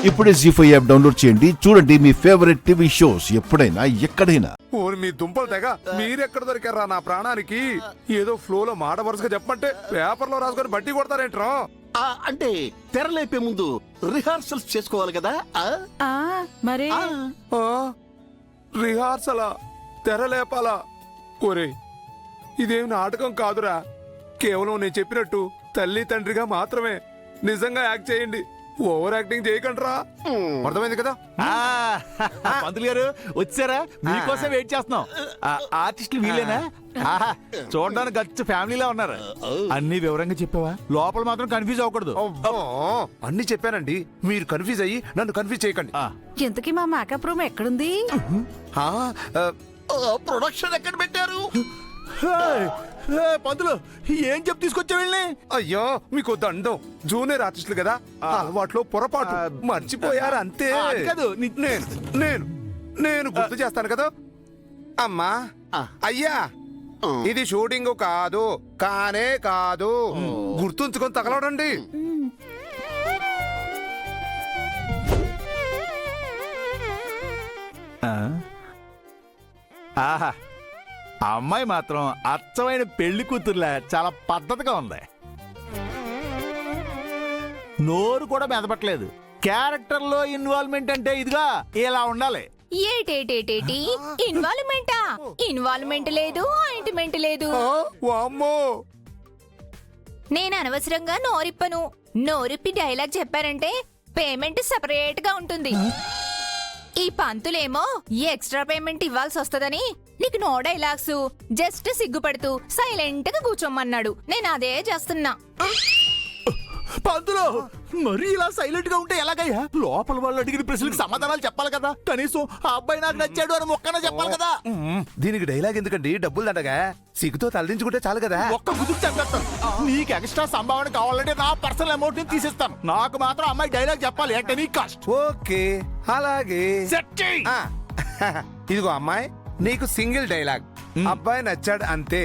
ఇప్పుడే జీ5 app download చేయండి. చూడండి మీ ఫేవరెట్ టీవీ షోస్ ఎప్పుడైనా ఎక్కడైనా. ఓరి మీ దుంపలు తెగ మీరెక్కడ దొరికారా నా ప్రాణానికి? ఏదో ఫ్లోలో మాట వరుసగా చెప్పమంటే పేపర్లో రాసుకొని బట్టి కొడతారేంట్రా? అంటే తెరలేపే ముందు రిహార్సల్స్ చేసుకోవాలి కదా. మరి రిహార్సలా? తెరలేపాలా? ఒరే ఇదేం నాటకం కాదురా. కేవలం నేను చెప్పినట్టు తల్లి తండ్రిగా మాత్రమే నిజంగా యాక్ట్ చేయండి. ఓవర్ యాక్టింగ్ చేయకండిరా. అర్థమైంది కదా? పంతులు గారు వచ్చారా? మీకోసం వెయిట్ చేస్తున్నాం. ఆర్టిస్టులు వీళ్ళేనా? చూడడానికి గచ్చు ఫ్యామిలీలా ఉన్నారు. అన్ని వివరంగా చెప్పావా? లోపల మాత్రం కన్ఫ్యూజ్ అవ్వకూడదు. అన్ని చెప్పానండి, మీరు కన్ఫ్యూజ్ అయ్యి నన్ను కన్ఫ్యూజ్ చేయకండి. ఇంతకీ మా మేకప్ రూమ్ ఎక్కడుంది? ప్రొడక్షన్ ఎక్కడ పెట్టారు? పంతులు ఏం చెప్పి తీసుకొచ్చా వెళ్ళి? అయ్యో మీకు దండం. జూనియర్ ఆర్టిస్టులు కదా, అలవాట్లో పొరపాటు మర్చిపోయారు అంతే. కాదు నేను గుర్తు చేస్తాను కదా. అమ్మా అయ్యా, ఇది షూటింగ్ కాదు, కానే కాదు. గుర్తుంచుకొని తగలడండి. ఆహా, ఆ అమ్మాయి మాత్రం అచ్చమైన పెళ్లి కూతురులా చాలా పద్ధతిగా ఉంది. నోరు కూడా మెదపట్లేదు. క్యారెక్టర్ లో ఇన్వాల్వ్మెంట్ అంటే ఇదిగా ఇలా ఉండాలి. ఏటేటేటేటి ఇన్వాల్వ్మెంటా? ఇన్వాల్వ్మెంట్ లేదు, ఆయింట్మెంట్ లేదు. వామ్మో, నేను అనవసరంగా నోరిప్పను. నోరిప్పి డైలాగ్ చెప్పారంటే పేమెంట్ సెపరేట్ గా ఉంటుంది. ఈ పంతులేమో ఎక్స్ట్రా పేమెంట్ ఇవ్వాల్సి వస్తదని నీకు నో డైలాగ్స్, జస్ట్ సిగ్గుపడుతూ సైలెంట్ గా కూర్చోమన్నాడు. నేను అదే చేస్తున్నా. పంతులు మరి ఇలా సైలెంట్ గా ఉంటే ఎలాగయ్యా? లోపల వాళ్ళు అడిగిన ప్రశ్నలకు సమాధానాలు చెప్పాలి కదా. కనీసం ఆ అబ్బాయి నాకు నచ్చాడు అని మొక్కన చెప్పాలి కదా. దీనికి డైలాగ్ ఎందుకండి? డబ్బులు దండగా సిగ్గుతో తలదించుకుంటే చాలు కదా. ఒక్క కుదురు చెప్పేస్తాను. నీకు ఎక్స్ట్రా సంభావన కావాలంటే నా పర్సనల్ అమౌంట్ ని తీసిస్తాను. నాకు మాత్రం అమ్మాయి డైలాగ్ చెప్పాలి అంటే నీ కాస్ట్. ఓకే అలాగే. ఇదిగో అమ్మాయి, నీకు సింగిల్ డైలాగ్. అబ్బాయి నచ్చాడు అంతే.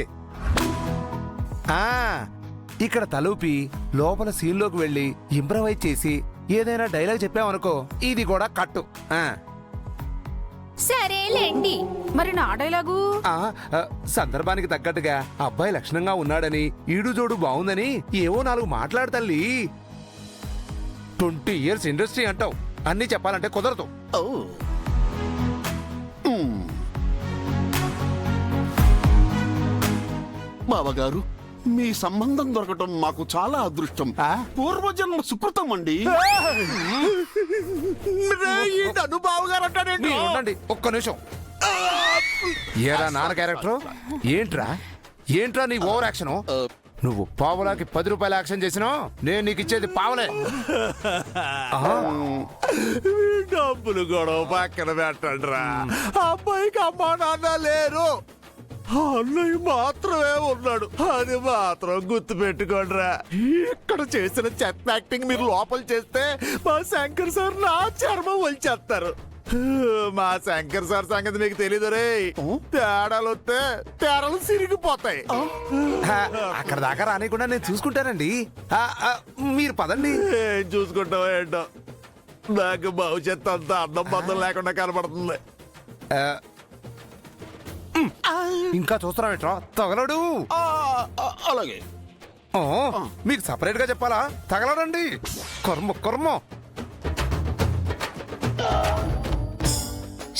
ఇక్కడ తలూపి లోపల సీన్లోకి వెళ్ళి ఇంప్రవైజ్ చేసి ఏదైనా డైలాగ్ చెప్పావనుకో, ఇది కూడా కట్టు. సరేలేండి. మరి నా డైలాగు? సందర్భానికి తగ్గట్టుగా అబ్బాయి లక్షణంగా ఉన్నాడని, ఈడు జోడు బాగుందని ఏవో 4 మాట్లాడు తల్లి. 20 years ఇండస్ట్రీ అంటావు, అన్ని చెప్పాలంటే కుదరదు. బావగారు, మీ సంబంధం దొరకటం మాకు చాలా అదృష్టం. పూర్వజన్మ సుకృతం అండి. అనుభావ్ గారు అంటాడండి. ఉండండి ఒక్క నిమిషం. ఏరా నాన్న క్యారెక్టర్? ఏంట్రా నీ ఓవర్ యాక్షన్? నువ్వు పావులాకి 10 రూపాయల యాక్షన్ చేసినా నేను నీకు ఇచ్చేది పావులే. డబ్బులు గొడవ పక్కన పెట్టండి రా. అబ్బాయికి అమ్మా నాన్న లేరు, అన్నయ్య మాత్రమే ఉన్నాడు. అది మాత్రం గుర్తు పెట్టుకోండిరా. ఇక్కడ చేసిన చెత్త యాక్టింగ్ మీరు లోపల చేస్తే మా శంకర్ సార్ నా చర్మం వచ్చేస్తారు. మా శంకర్ సార్ సంగతి మీకు తెలీదు రే. తేడాలు వస్తే తేడాలు సిరిగిపోతాయి. అక్కడ దాకా రానికుండా నేను చూసుకుంటానండి. మీరు పదండి. ఏం చూసుకుంటావో ఏంటో, నాకు భవిష్యత్తు అంతా అర్థం బంధం లేకుండా కనబడుతుంది. ఇంకా చూస్తున్నావేట్రా? తగలడు. అలాగే. మీకు సపరేట్ గా చెప్పాలా? తగలడండి. కర్మ.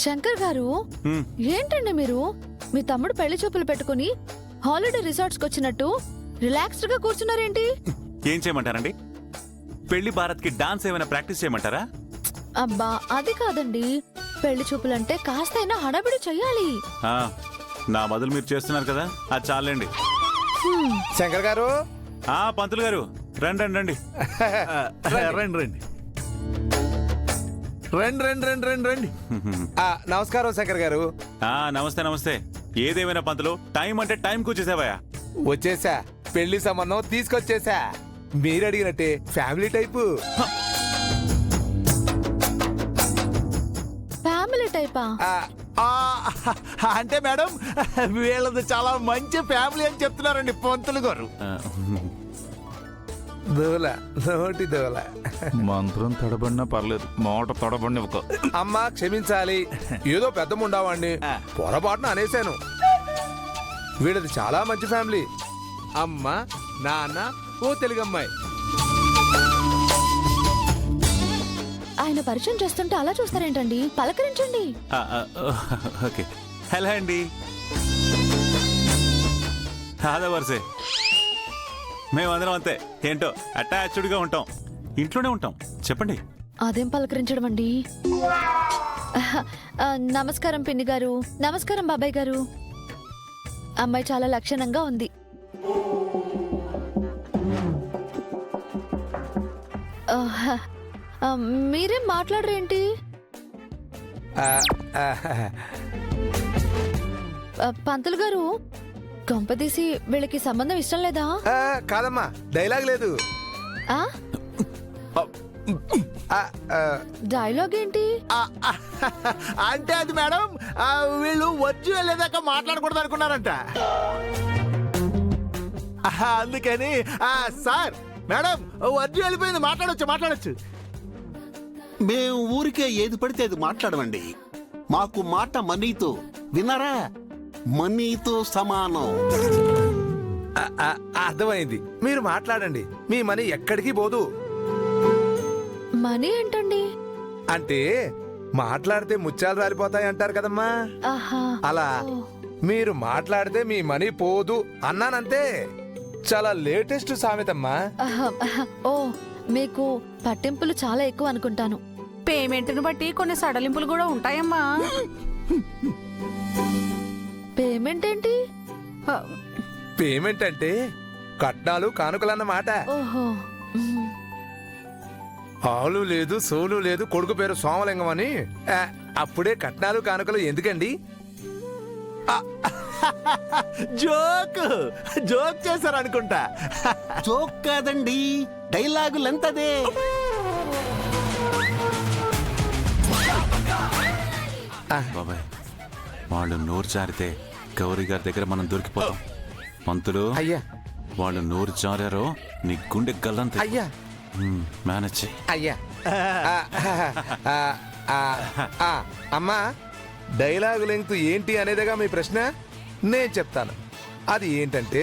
శంకర్ గారు, ఏంటండి మీరు మీ తమ్ముడు పెళ్లి చూపులు పెట్టుకుని హాలిడే రిసార్ట్స్ వచ్చినట్టు రిలాక్స్డ్ గా కూర్చున్నారేంటి? ఏం చేయమంటారండి? పెళ్లి భారత్ కి డాన్స్ ఏమైనా ప్రాక్టీస్ చేయమంటారా? అబ్బా అది కాదండి, పెళ్లి చూపులంటే కాస్తైనా హడావిడి చెయ్యాలి. నా బదులు మీరు చేస్తున్నారు కదా, అది చాలండి. శంకర్ గారు. పంతులు గారు రండి. రండి. నమస్కారం శంకర్ గారు. నమస్తే. ఏదేమైనా పంతులు, టైం అంటే టైంకి వచ్చేసావా? వచ్చేసా. పెళ్లి సంబంధం తీసుకొచ్చేసా. మీరు అడిగినట్టే ఫ్యామిలీ టైపు. ఫ్యామిలీ టైపా? అంటే మేడం, వీళ్ళది చాలా మంచి ఫ్యామిలీ అని చెప్తున్నారండి పంతులు గారు. దోల నోటి దోల. మంత్రం తడబడినా పర్లేదు, మోట తడబడిన ఒక అమ్మా క్షమించాలి, ఏదో పెద్ద ముండావాణ్ణి పొరపాటున అనేశాను. వీళ్ళది చాలా మంచి ఫ్యామిలీ. అమ్మ, నాన్న, ఓ తెలుగమ్మాయి. ఆయన పరిచయం చేస్తుంటే అలా చూస్తారేంటండి? పలకరించండి. ఓకే. హలో అండి. అదే వరుసే, మేమందరం అంతే. ఏంటో అటాచ్డ్గా ఉంటాం, ఇంట్లోనే ఉంటాం. చెప్పండి. అదేం పలకరించడం అండి? నమస్కారం పిన్ని గారు. నమస్కారం బాబాయ్ గారు. అమ్మాయి చాలా లక్షణంగా ఉంది. మీరేం మాట్లాడరేంటి? పంతులు గారు, కొంపదీసి వీళ్ళకి సంబంధం ఇష్టం లేదా? కాదమ్మా, డైలాగ్ లేదు. డైలాగ్ ఏంటి? అంటే అది మేడం, వీళ్ళు వచ్చి వెళ్ళేదాకా మాట్లాడకూడదు అనుకున్నారంట. అందుకని సార్ మేడం వచ్చి వెళ్ళిపోయింది, మాట్లాడొచ్చు. మేము ఊరికే ఏది పడితే అది మాట్లాడమండి. మాకు మాట మనీతో, విన్నారా? మనీతో సమానం. అర్థమైంది. మీరు మాట్లాడండి, మీ మనీ ఎక్కడికి పోదు. మనీ ఏంటండి? అంటే మాట్లాడితే ముత్యాలు రాలిపోతాయి అంటారు కదమ్మా, ఆహా. అలా ఓ. మీరు మాట్లాడితే మీ మనీ పోదు అన్నానంతే. చాలా లేటెస్ట్ సామెతమ్మా. ఓ, మీకు పట్టింపులు చాలా ఎక్కువ అనుకుంటాను. పేమెంట్ను బట్టి కొన్ని సడలింపులు కూడా ఉంటాయమ్మా. పేమెంట్ ఏంటి? పేమెంట్ అంటే కట్నాలు కానుకలన్నమాట. ఓహో. మ్మ్. ఆలు లేదు, సోలు లేదు, కొడుకు పేరు సోమలింగం అని. అప్పుడే కట్నాలు కానుకలు ఎందుకండి? జోక్ చేశారు అనుకుంటా. జోక్ కాదండి, డైలాగులంతదే. బాబాయ్, వాళ్ళు నోరు జారితే గౌరీ గారి దగ్గర మనం దొరికిపోతాం. పంతులు, అయ్యా వాళ్ళు నోరు జారారో నీ గుండె గల్లంత. అయ్యా మేనేజ్ చెయ్యి. అయ్యా. అమ్మా, డైలాగు లెంగ్త్ ఏంటి అనేదిగా మీ ప్రశ్న. నేను చెప్తాను. అది ఏంటంటే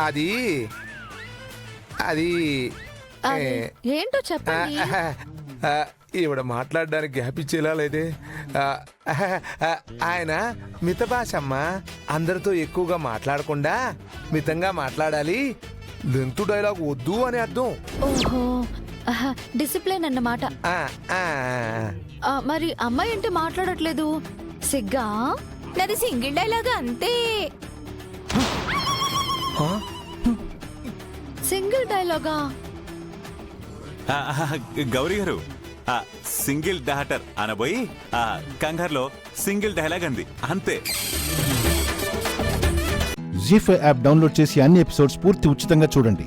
అది అది అది ఏంటో చెప్పండి. ఈవిడ మాట్లాడడానికి గ్యాప్ ఇచ్చేలా లేదే. ఆయన మిత భాష అమ్మా. అందరితో ఎక్కువగా మాట్లాడకుండా మితంగా మాట్లాడాలి. లెంతు డైలాగ్ వద్దు అని అర్థం. ఓహో, డిసిప్లిన్ అన్నమాట. మరి అమ్మాయి ఏంటి మాట్లాడట్లేదు? సిగ్గా? నాది సింగిల్ డైలాగ్ అంతే. సింగిల్ డైలాగా? గౌరీ గారు, సింగిల్ డాటర్ అనబోయి కంగారులో సింగిల్ డైలాగ్ అంది అంతే. జీ5 యాప్ డౌన్లోడ్ చేసి అన్ని ఎపిసోడ్స్ పూర్తి ఉచితంగా చూడండి.